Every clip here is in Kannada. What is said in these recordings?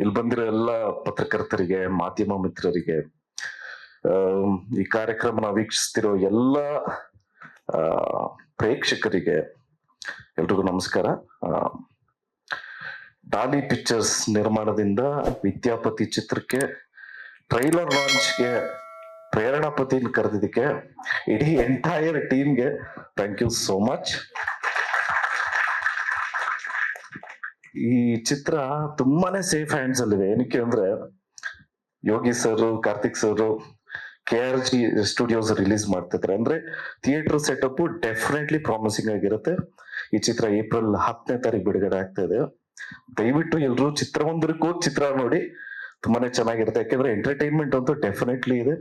ಇಲ್ಲಿ ಬಂದಿರೋ ಎಲ್ಲ ಪತ್ರಕರ್ತರಿಗೆ, ಮಾಧ್ಯಮ ಮಿತ್ರರಿಗೆ, ಈ ಕಾರ್ಯಕ್ರಮನ ವೀಕ್ಷಿಸ್ತಿರೋ ಎಲ್ಲ ಪ್ರೇಕ್ಷಕರಿಗೆ ಎಲ್ರಿಗೂ ನಮಸ್ಕಾರ. ಡಾಲಿ ಪಿಕ್ಚರ್ಸ್ ನಿರ್ಮಾಣದಿಂದ ವಿದ್ಯಾಪತಿ ಚಿತ್ರಕ್ಕೆ ಟ್ರೈಲರ್ ಲಾಂಚ್ಗೆ ಪ್ರೇರಣಾಪತಿನ ಕರೆದಿದ್ದಕ್ಕೆ ಇಡೀ ಎಂಟೈರ್ ಟೀಮ್ಗೆ ಥ್ಯಾಂಕ್ ಯು ಸೋ ಮಚ್. ಈ ಚಿತ್ರ ತುಂಬಾನೇ ಸೇಫ್ ಹ್ಯಾಂಡ್ಸ್ ಅಲ್ಲಿದೆ. ಏನಕ್ಕೆ ಅಂದ್ರೆ Yogi sir, Karthik sir, KRG studios release ಮಾಡ್ತಿದ್ರೆ ಅಂದ್ರೆ ಥಿಯೇಟರ್ ಸೆಟಪ್ ಡೆಫಿನೆಟ್ಲಿ ಪ್ರಾಮಿಸಿಂಗ್ ಆಗಿರುತ್ತೆ. ಈ ಚಿತ್ರ ಏಪ್ರಿಲ್ 10ನೇ ಬಿಡುಗಡೆ ಆಗ್ತಾ ಇದೆ. ದಯವಿಟ್ಟು ಎಲ್ರು ಚಿತ್ರಮಂದಿರಕ್ಕೆ ಹೋಗಿ ಚಿತ್ರ ನೋಡಿ, ತುಂಬಾನೇ ಚೆನ್ನಾಗಿರುತ್ತೆ. ಯಾಕೆಂದ್ರೆ ಎಂಟರ್ಟೈನ್ಮೆಂಟ್ ಅಂತೂ ಡೆಫಿನೆಟ್ಲಿ ಇದೆ.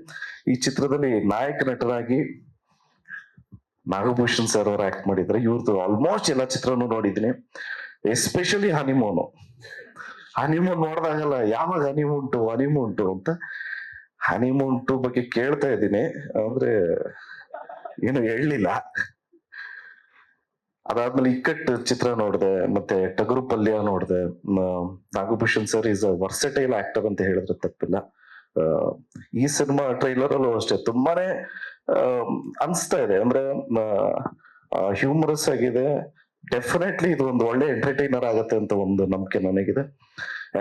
ಈ ಚಿತ್ರದಲ್ಲಿ ನಾಯಕ ನಟರಾಗಿ ನಾಗಭೂಷಣ್ ಸರ್ ಅವರು ಆಕ್ಟ್ ಮಾಡಿದ್ರೆ. ಇವ್ರದ್ದು ಆಲ್ಮೋಸ್ಟ್ ಎಲ್ಲ ಚಿತ್ರನೂ ನೋಡಿದ್ದೀನಿ. ಎಸ್ಪೆಷಲಿ ಹನಿಮೂನ್ ನೋಡ್ದಾಗಲ್ಲ ಯಾವಾಗ ಹನಿಮೂನ್ ಟು ಅಂತ ಹನಿಮೂನ್ ಟು ಬಗ್ಗೆ ಕೇಳ್ತಾ ಇದ್ದೀನಿ, ಅಂದ್ರೆ ಏನು ಹೇಳಲಿಲ್ಲ. ಅದಾದ್ಮೇಲೆ ಇಕ್ಕಟ್ ಚಿತ್ರ ನೋಡಿದೆ, ಮತ್ತೆ ಟಗರು ಪಲ್ಯ ನೋಡಿದೆ. Nagabhushan sir is a versatile actor ಅಂತ ಹೇಳಿದ್ರೆ ತಪ್ಪಿಲ್ಲ. ಈ ಸಿನಿಮಾ ಟ್ರೈಲರ್ ಅಲ್ಲೂ ಅಷ್ಟೇ ತುಂಬಾನೇ ಅನ್ಸ್ತಾ ಇದೆ, ಅಂದ್ರೆ ಹ್ಯೂಮರಸ್ ಆಗಿದೆ. ಡೆಫಿನೆಟ್ಲಿ ಇದು ಒಂದು ಒಳ್ಳೆ ಎಂಟರ್ಟೈನರ್ ಆಗತ್ತೆ ಅಂತ ಒಂದು ನಂಬಿಕೆ ನನಗಿದೆ.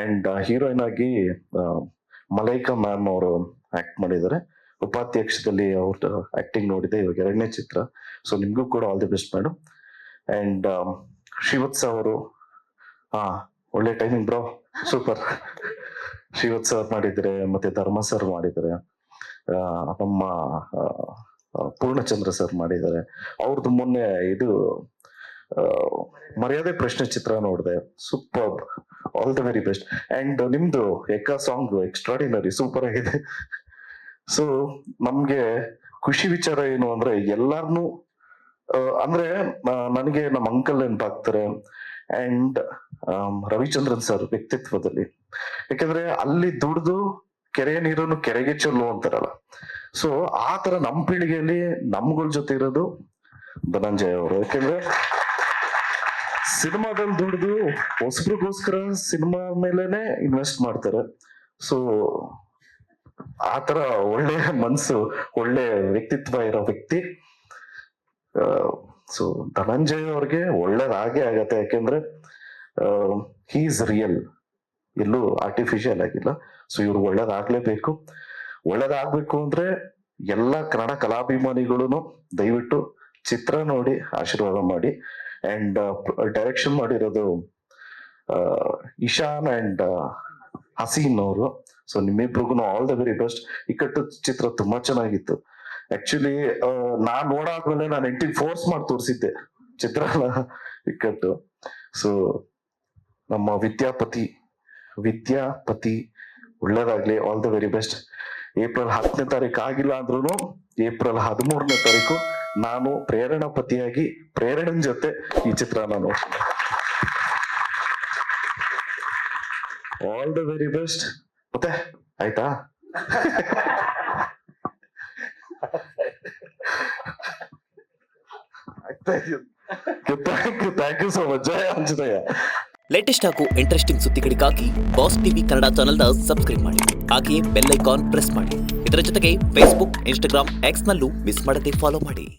ಅಂಡ್ ಹೀರೋಯಿನ್ ಆಗಿ ಮಲೈಕಾ ಮ್ಯಾಮ್ ಅವರು ಆಕ್ಟ್ ಮಾಡಿದ್ದಾರೆ. ಉಪಾಧ್ಯಕ್ಷದಲ್ಲಿ ಅವ್ರ ಆಕ್ಟಿಂಗ್ ನೋಡಿದೆ, ಇವಾಗ 2ನೇ ಚಿತ್ರ. ಸೊ ನಿಮ್ಗೂ ಕೂಡ all the best madam. And Srivatsa ಅವರು ಒಳ್ಳೆ ಟೈಮಿಂಗ್ ಬ್ರೋ, ಸೂಪರ್. ಶ್ರೀವತ್ಸ ಅವ್ರು ಮಾಡಿದ್ದಾರೆ, ಮತ್ತೆ ಧರ್ಮ ಸರ್ ಮಾಡಿದ್ದಾರೆ, ನಮ್ಮ ಪೂರ್ಣಚಂದ್ರ ಸರ್ ಮಾಡಿದ್ದಾರೆ. ಅವ್ರದ್ದು ಮೊನ್ನೆ ಇದು ಮರ್ಯಾದೆ ಪ್ರಶ್ನೆ ಚಿತ್ರ ನೋಡಿದೆ, super, all the very best. And ನಿಮ್ದು ಎಕ್ಕ ಸಾಂಗ್ ಎಕ್ಸ್ಟ್ರಾಡಿನರಿ, ಸೂಪರ್ ಆಗಿದೆ. ಸೊ ನಮ್ಗೆ ಖುಷಿ ವಿಚಾರ ಏನು ಅಂದ್ರೆ ಎಲ್ಲಾರ್ನು ಅಂದ್ರೆ ನನಗೆ ನಮ್ಮ ಅಂಕಲ್ ನೆನಪಾಗ್ತಾರೆ. ಅಂಡ್ ರವಿಚಂದ್ರನ್ ಸರ್ ವ್ಯಕ್ತಿತ್ವದಲ್ಲಿ, ಯಾಕಂದ್ರೆ ಅಲ್ಲಿ ದುಡ್ದು ಕೆರೆಯ ನೀರನ್ನು ಕೆರೆಗೆ ಚೆಲ್ಲು ಅಂತಾರಲ್ಲ, ಸೊ ಆ ತರ ನಮ್ ಪೀಳಿಗೆಯಲ್ಲಿ ನಮ್ಗಳ ಜೊತೆ ಇರೋದು ಧನಂಜಯ ಅವರು. ಯಾಕಂದ್ರೆ ಸಿನಿಮಾದಲ್ಲಿ ದುಡ್ದು ಹೊಸಬ್ರಿಗೋಸ್ಕರ ಸಿನಿಮಾ ಮೇಲೆನೆ ಇನ್ವೆಸ್ಟ್ ಮಾಡ್ತಾರೆ. ಸೊ ಆತರ ಒಳ್ಳೆ ಮನ್ಸು, ಒಳ್ಳೆ ವ್ಯಕ್ತಿತ್ವ ಇರೋ ವ್ಯಕ್ತಿ. ಸೊ ಧನಂಜಯ ಅವ್ರಿಗೆ ಒಳ್ಳೇದಾಗೆ ಆಗತ್ತೆ. ಯಾಕೆಂದ್ರೆ ಹಿ ಈಸ್ ರಿಯಲ್, ಎಲ್ಲೂ ಆರ್ಟಿಫಿಷಿಯಲ್ ಆಗಿಲ್ಲ. ಸೊ ಇವ್ರು ಒಳ್ಳೇದಾಗ್ಲೇಬೇಕು. ಒಳ್ಳೇದಾಗ್ಬೇಕು ಅಂದ್ರೆ ಎಲ್ಲ ಕನ್ನಡ ಕಲಾಭಿಮಾನಿಗಳು ದಯವಿಟ್ಟು ಚಿತ್ರ ನೋಡಿ ಆಶೀರ್ವಾದ ಮಾಡಿ. ಅಂಡ್ ಡೈರೆಕ್ಷನ್ ಮಾಡಿರೋದು ಇಶಾನ್ ಅಂಡ್ ಹಸೀನ್ ಅವರು. ಸೊ ನಿಮ್ಮಿಬ್ರಿಗೂ ಆಲ್ ದ ವೆರಿ ಬೆಸ್ಟ್. ಇಕ್ಕಟ್ಟು ಚಿತ್ರ ತುಂಬಾ ಚೆನ್ನಾಗಿತ್ತು. ಆಕ್ಚುಲಿ ನಾನ್ ನೋಡಾದ್ಮೇಲೆ ನಾನು ಹೆಂಡತಿಗೆ ಫೋರ್ಸ್ ಮಾಡಿ ತೋರಿಸಿದ್ದೆ ಚಿತ್ರನ ಇಕ್ಕಟ್ಟು. ಸೊ ನಮ್ಮ ವಿದ್ಯಾಪತಿ ಒಳ್ಳೇದಾಗ್ಲಿ, all the very best. April 10ನೇ ಆಗಿಲ್ಲ ಅಂದ್ರೂ ಏಪ್ರಿಲ್ 13ನೇ ನಾನು ಪ್ರೇರಣಾಪತಿಯಾಗಿ ಪ್ರೇರಣನ್ ಜೊತೆ ಈ ಚಿತ್ರನ ನೋಡ್ತೀನಿ. All the very best. ಮತ್ತೆ ಆಯ್ತಾ? Thank you so much. Jai Anjaneya. Latest ಹಾಗೂ ಇಂಟ್ರೆಸ್ಟಿಂಗ್ ಸುದ್ದಿಗಳಿಗಾಗಿ ಬಾಸ್ ಟಿವಿ ಕನ್ನಡ ಚಾನೆಲ್ನ ಸಬ್ಸ್ಕ್ರೈಬ್ ಮಾಡಿ. ಹಾಗೆಯೇ ಬೆಲ್ ಐಕಾನ್ ಪ್ರೆಸ್ ಮಾಡಿ. ಇದರ ಜೊತೆಗೆ ಫೇಸ್ಬುಕ್, ಇನ್ಸ್ಟಾಗ್ರಾಮ್, ಎಕ್ಸ್ನಲ್ಲೂ ಮಿಸ್ ಮಾಡದೆ ಫಾಲೋ ಮಾಡಿ.